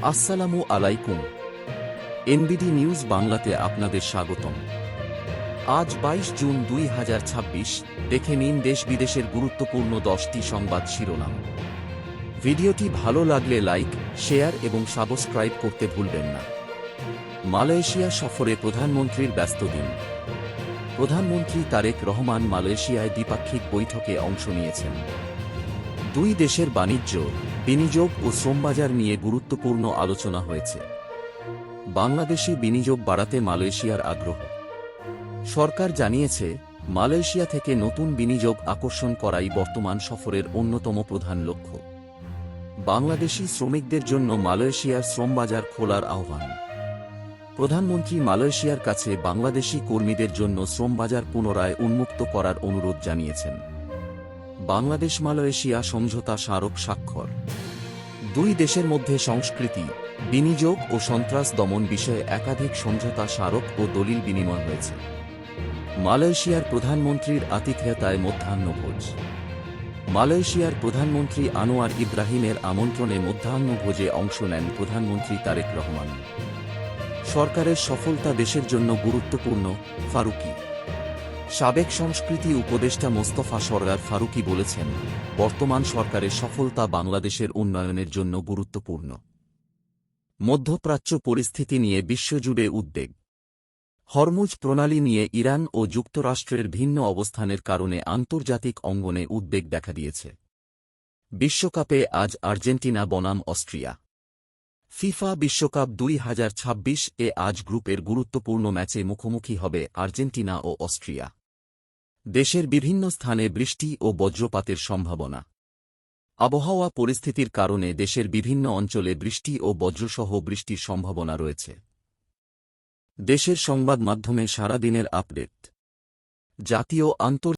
আসসালামু আলাইকুম। NBD news বাংলাতে আপনাদের স্বাগতম। আজ ২২ জুন ২০২৬। দেখে নিন দেশ বিদেশের গুরুত্বপূর্ণ ১০টি সংবাদ শিরোনাম। ভিডিওটি ভালো লাগলে লাইক, শেয়ার এবং সাবস্ক্রাইব করতে ভুলবেন না। মালয়েশিয়া সফরে প্রধানমন্ত্রীর ব্যস্ত দিন। প্রধানমন্ত্রী তারেক রহমান মালয়েশিয়ায় দ্বিপাক্ষিক বৈঠকে অংশ নিয়েছেন। দুই দেশের বাণিজ্য, বিনিয়োগ ও শ্রমবাজার নিয়ে গুরুত্বপূর্ণ আলোচনা হয়েছে। বাংলাদেশে বিনিয়োগ বাড়াতে মালয়েশিয়ার আগ্রহ। সরকার জানিয়েছে, মালয়েশিয়া থেকে নতুন বিনিয়োগ আকর্ষণ করাই বর্তমান সফরের অন্যতম প্রধান লক্ষ্য। বাংলাদেশি শ্রমিকদের জন্য মালয়েশিয়ার শ্রমবাজার খোলার আহ্বান। প্রধানমন্ত্রী মালয়েশিয়ার কাছে বাংলাদেশি কর্মীদের জন্য শ্রমবাজার পুনরায় উন্মুক্ত করার অনুরোধ জানিয়েছেন। বাংলাদেশ মালয়েশিয়া সমঝোতা স্মারক স্বাক্ষর। দুই দেশের মধ্যে সংস্কৃতি, বিনিয়োগ ও সন্ত্রাস দমন বিষয়ে একাধিক সমঝোতা স্মারক ও দলিল বিনিময় হয়েছে। মালয়েশিয়ার প্রধানমন্ত্রীর আতিথেয়তায় মধ্যাহ্নভোজ। মালয়েশিয়ার প্রধানমন্ত্রী আনোয়ার ইব্রাহিমের আমন্ত্রণে মধ্যাহ্নভোজে অংশ নেন প্রধানমন্ত্রী তারেক রহমান। সরকারের সফলতা দেশের জন্য গুরুত্বপূর্ণ, ফারুকী। সাবেক সংস্কৃতি উপদেষ্টা মোস্তফা সরদার ফারুকী বলেছেন, বর্তমান সরকারের সফলতা বাংলাদেশের উন্নয়নের জন্য গুরুত্বপূর্ণ। মধ্যপ্রাচ্য পরিস্থিতি নিয়ে বিশ্বজুড়ে উদ্বেগ। হরমুজ প্রণালী নিয়ে ইরান ও যুক্তরাষ্ট্রের ভিন্ন অবস্থানের কারণে আন্তর্জাতিক অঙ্গনে উদ্বেগ দেখা দিয়েছে। বিশ্বকাপে আজ আর্জেন্টিনা বনাম অস্ট্রিয়া। ফিফা বিশ্বকাপ ২০২৬ আজ গ্রুপের গুরুত্বপূর্ণ ম্যাচে মুখোমুখি হবে আর্জেন্টিনা ও অস্ট্রিয়া। দেশের বিভিন্ন স্থানে বৃষ্টি ও বজ্রপাতের সম্ভাবনা। আবহাওয়া পরিস্থিতির কারণে দেশের বিভিন্ন অঞ্চলে বৃষ্টি ও বজ্রসহ বৃষ্টির সম্ভাবনা রয়েছে। দেশের সংবাদ মাধ্যমে সারাদিনের আপডেট। জাতীয়